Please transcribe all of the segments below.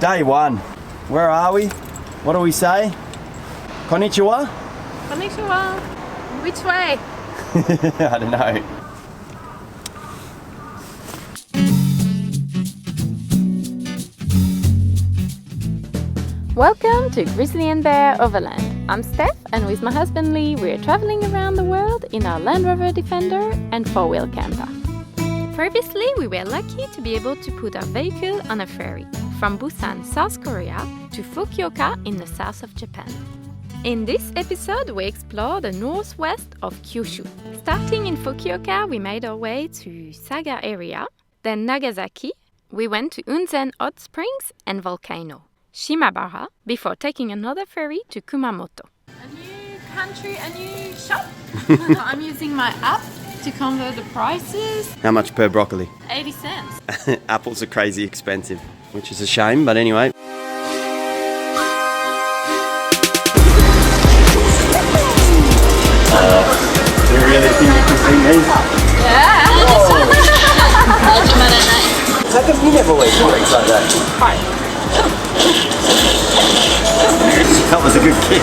Day one. Where are we? What do we say? Konnichiwa? Konnichiwa. Which way? I don't know. Welcome to GrizzlyNbear Overland. I'm Steph, and with my husband Lee, we're traveling around the world in our Land Rover Defender and four-wheel camper. Previously, we were lucky to be able to put our vehicle on a ferry from Busan, South Korea to Fukuoka in the south of Japan. In this episode, we explore the northwest of Kyushu. Starting in Fukuoka, we made our way to Saga area, then Nagasaki. We went to Onsen hot springs and volcano, Shimabara, before taking another ferry to Kumamoto. A new country, a new shop. I'm using my app to convert the prices. How much per broccoli? 80 cents. Apples are crazy expensive, which is a shame, but anyway. Do you really think you can see me? Yeah. How come you never wear shorts like that? Hi. That was a good kick.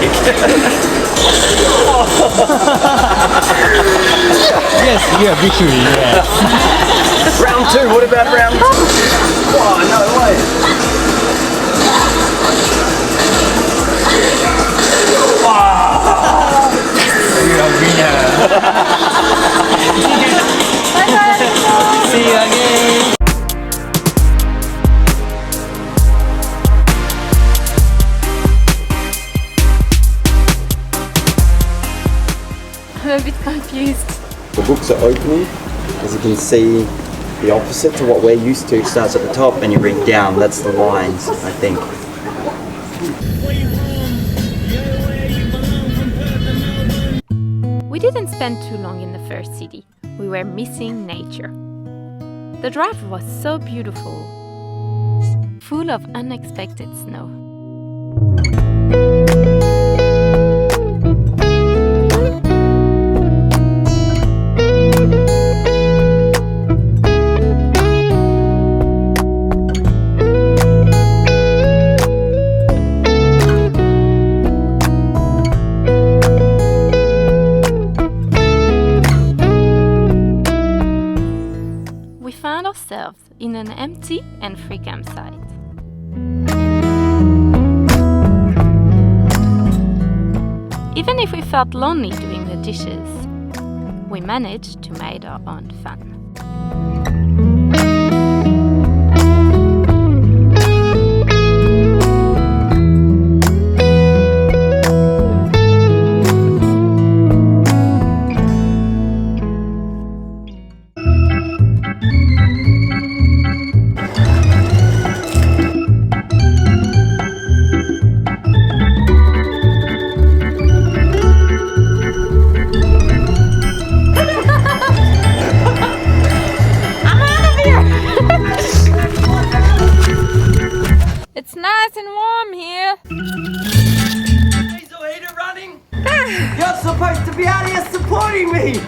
Yes, yeah, victory, yeah. Round two, what about round two? Oh, no way. You're a winner. See you again. I'm a bit confused. The books are opening. As you can see, the opposite to what we're used to. It starts at the top and you read down. That's the lines, I think. We didn't spend too long in the first city. We were missing nature. The drive was so beautiful, full of unexpected snow. In an empty and free campsite. Even if we felt lonely doing the dishes, we managed to make our own fun. It's nice and warm here. Diesel heater running? You're supposed to be out here supporting me!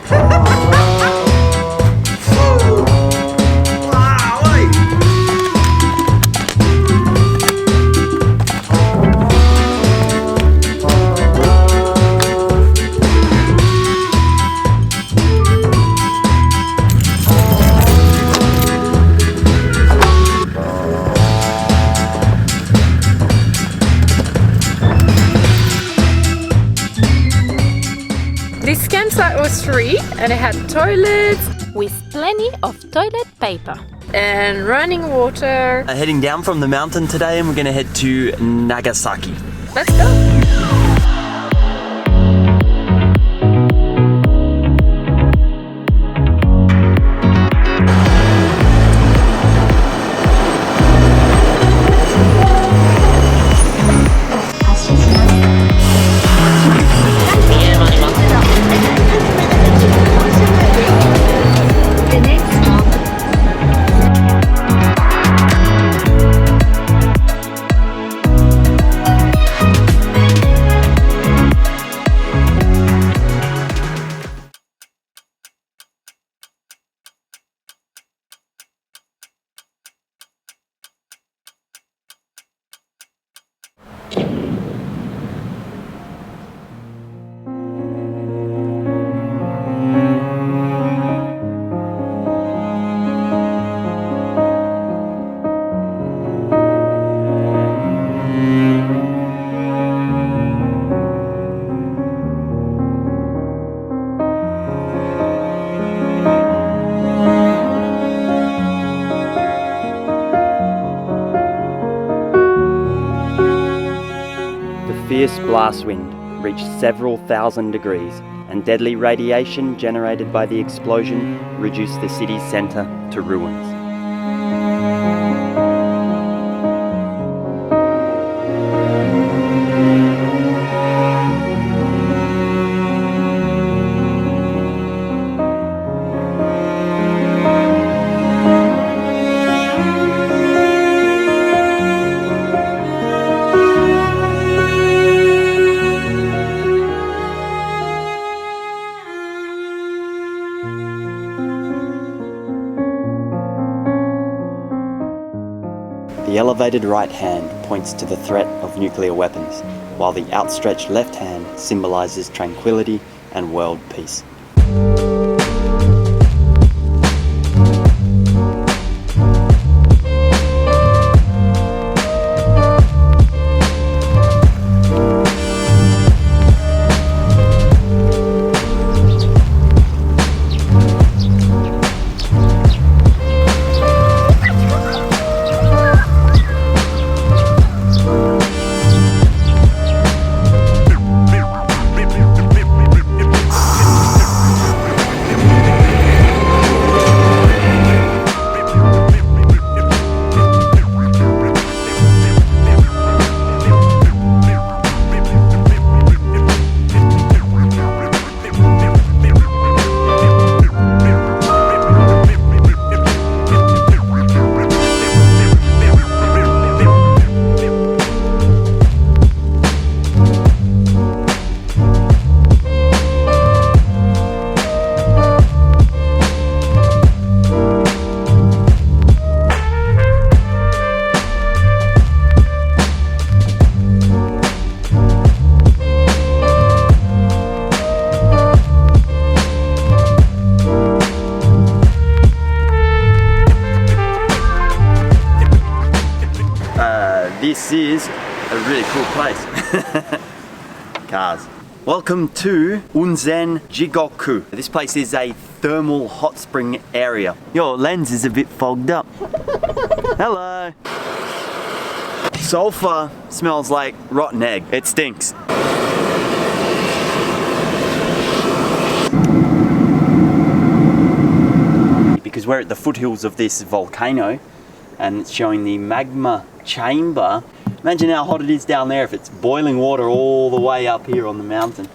This campsite was free and it had toilets with plenty of toilet paper and running water. Heading down from the mountain today and we're going to head to Nagasaki. Let's go! fierce blast wind reached several thousand degrees, and deadly radiation generated by the explosion reduced the city's centre to ruins. The elevated right hand points to the threat of nuclear weapons, while the outstretched left hand symbolises tranquility and world peace. This is a really cool place. Cars. Welcome to Onsen Jigoku. This place is a thermal hot spring area. Your lens is a bit fogged up. Hello. Sulfur smells like rotten egg. It stinks. Because we're at the foothills of this volcano and it's showing the magma chamber. Imagine how hot it is down there if it's boiling water all the way up here on the mountain.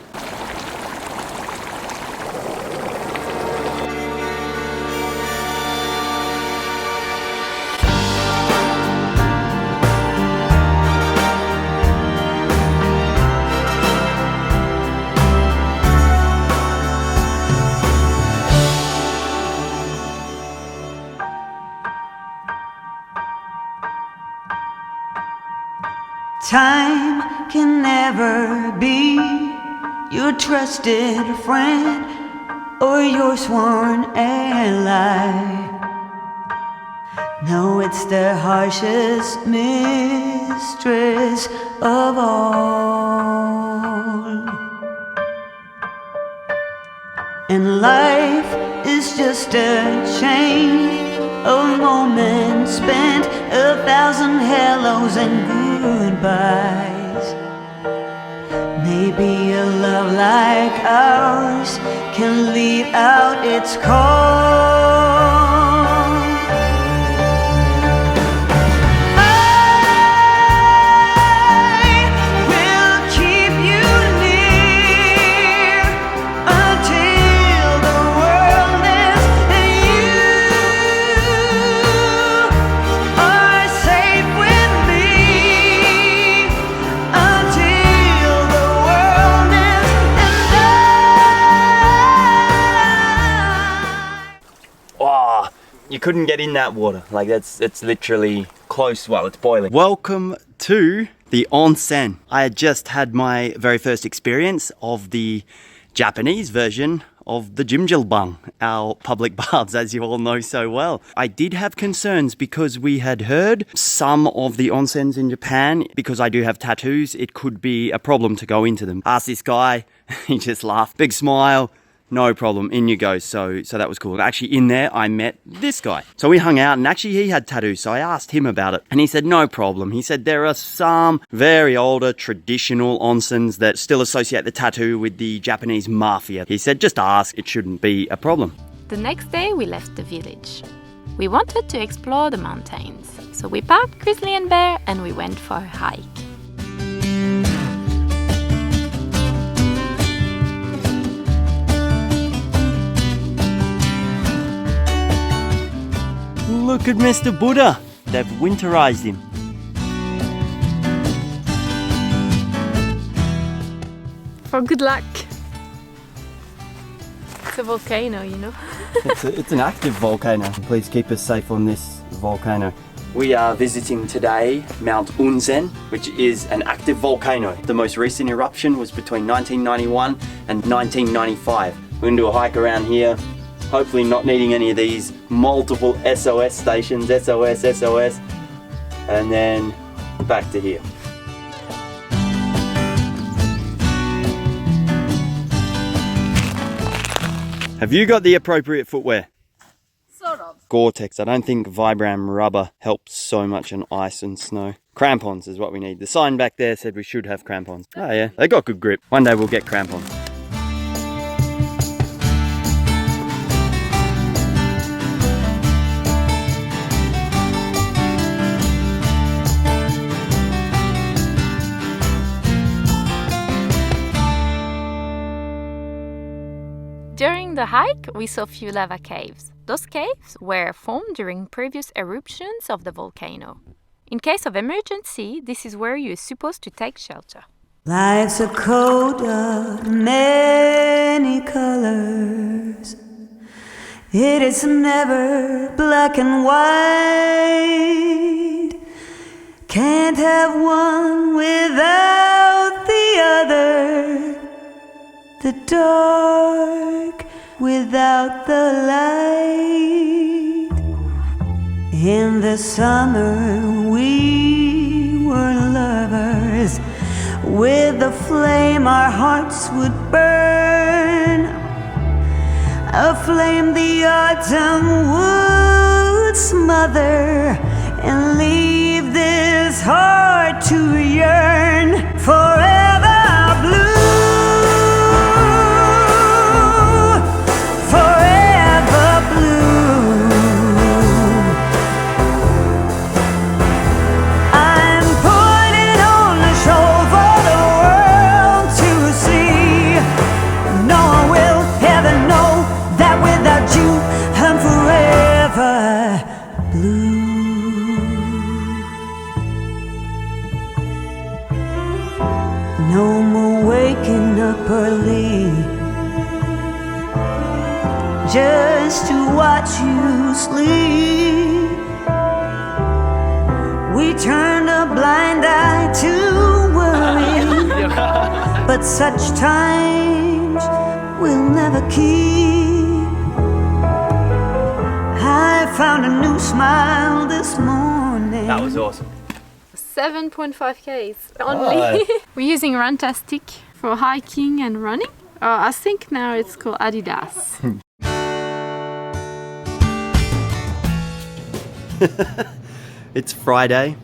Time can never be your trusted friend or your sworn ally. No, it's the harshest mistress of all. And life is just a chain of moments spent, 1,000 hellos and goodbyes. Maybe a love like ours can lead out its call. You couldn't get in that water. Like it's literally close. Well, it's boiling. Welcome to the onsen. I had just had my very first experience of the Japanese version of the jjimjilbang, our public baths, as you all know so well. I did have concerns because we had heard some of the onsens in Japan, because I do have tattoos, it could be a problem to go into them. Asked this guy, he just laughed, big smile, No problem, in you go. So that was cool. Actually, in there, I met this guy. So we hung out, and actually he had tattoos, so I asked him about it. And he said, no problem. He said there are some very older traditional onsens that still associate the tattoo with the Japanese mafia. He said, just ask, it shouldn't be a problem. The next day we left the village. We wanted to explore the mountains, so we parked Grizzly and Bear and we went for a hike. Look at Mr. Buddha. They've winterized him. For good luck. It's a volcano, you know. It's an active volcano. Please keep us safe on this volcano. We are visiting today Mount Onsen, which is an active volcano. The most recent eruption was between 1991 and 1995. We're going to do a hike around here, hopefully not needing any of these multiple SOS stations, SOS, and then back to here. Have you got the appropriate footwear? Sort of. Gore-Tex. I don't think Vibram rubber helps so much on ice and snow. Crampons is what we need. The sign back there said we should have crampons. Oh yeah, they got good grip. One day we'll get crampons. During the hike, we saw a few lava caves. Those caves were formed during previous eruptions of the volcano. In case of emergency, this is where you're supposed to take shelter. Life's a coat of many colors. It is never black and white. Can't have one without the other. The dark without the light. In the summer we were lovers. With the flame our hearts would burn. A flame the autumn would smother and leave this heart to yearn. Forever blue. No more waking up early just to watch you sleep. We turn a blind eye to worry, but such times we'll never keep. I found a new smile this morning. That was awesome. 7.5 Ks only. We're using Runtastic for hiking and running. I think now it's called Adidas. It's Friday.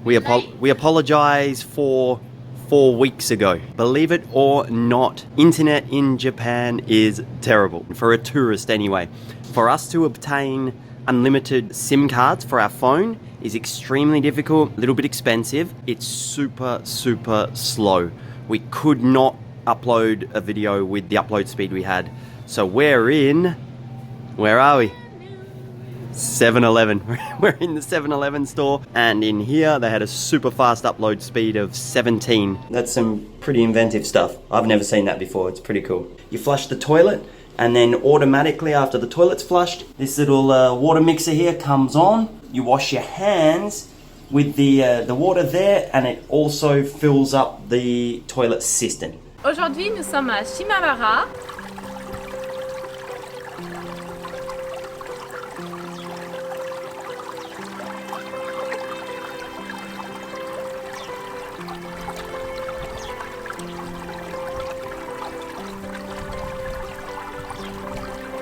We apologize for 4 weeks ago. Believe it or not, internet in Japan is terrible. For a tourist anyway. For us to obtain unlimited SIM cards for our phone is extremely difficult, a little bit expensive. It's super slow. We could not upload a video with the upload speed we had. So we're in, where are we? 7-Eleven. We're in the 7-Eleven store, and in here they had a super fast upload speed of 17. That's some pretty inventive stuff. I've never seen that before. It's pretty cool. You flush the toilet, and then automatically after the toilet's flushed, this little water mixer here comes on. You wash your hands with the water there, and it also fills up the toilet cistern. Aujourd'hui, nous sommes à Shimabara.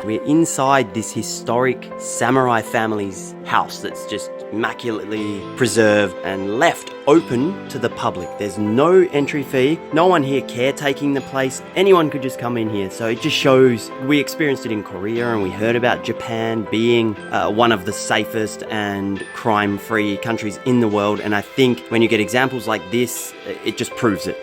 We're inside this historic samurai family's house that's just immaculately preserved and left open to the public. There's no entry fee, no one here caretaking the place. Anyone could just come in here. So it just shows, we experienced it in Korea and we heard about Japan being one of the safest and crime-free countries in the world. And I think when you get examples like this, it just proves it.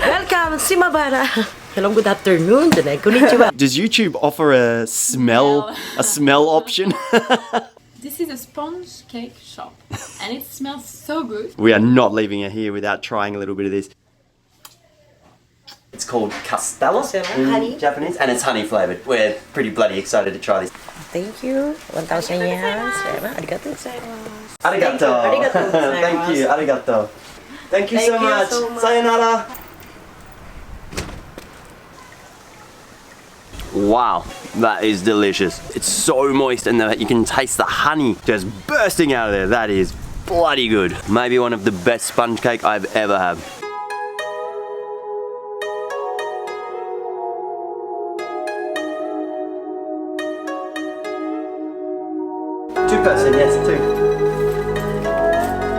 Welcome, Simabara. Hello, good afternoon. Konnichiwa. Does YouTube offer a smell option? This is a sponge cake shop and it smells so good. We are not leaving it here without trying a little bit of this. It's called Castello in honey. Japanese, and it's honey flavored. We're pretty bloody excited to try this. Thank you. 1,000 yen. Arigatou gozaimasu. Arigato. Arigatou gozaimasu. Thank you. Arigato. Thank you so much. Sayonara. Wow, that is delicious. It's so moist and you can taste the honey just bursting out of there. That is bloody good. Maybe one of the best sponge cake I've ever had. Two-person, yes, two.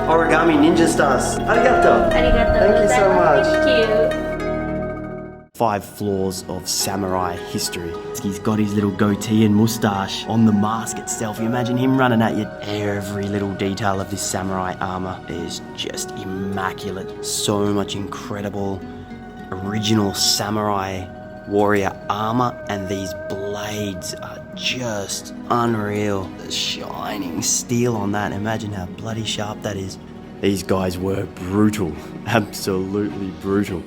Origami ninja stars. Arigato. Arigatou. Thank you so much. Thank you. 5 floors of samurai history. He's got his little goatee and moustache on the mask itself. You imagine him running at you. Every little detail of this samurai armor is just immaculate. So much incredible original samurai warrior armor, and these blades are just unreal. The shining steel on that. Imagine how bloody sharp that is. These guys were brutal. Absolutely brutal.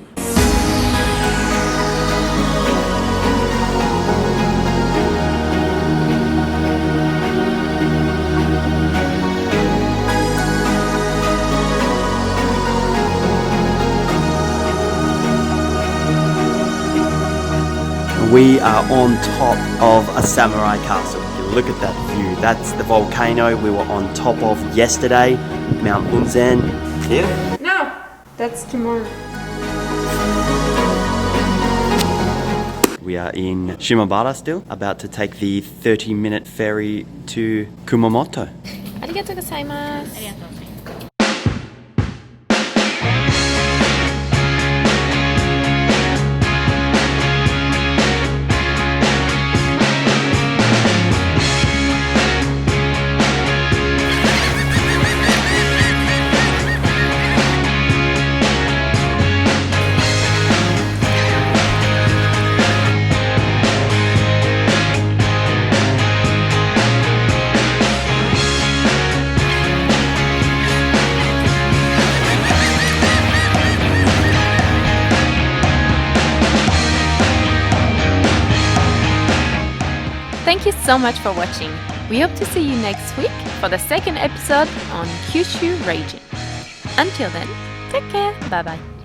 We are on top of a samurai castle. If you look at that view, that's the volcano we were on top of yesterday, Mount Onsen. Here? No, that's tomorrow. We are in Shimabara still, about to take the 30-minute ferry to Kumamoto. Arigatou gozaimasu. Thank you so much for watching. We hope to see you next week for the second episode on Kyushu region. Until then, take care. Bye bye.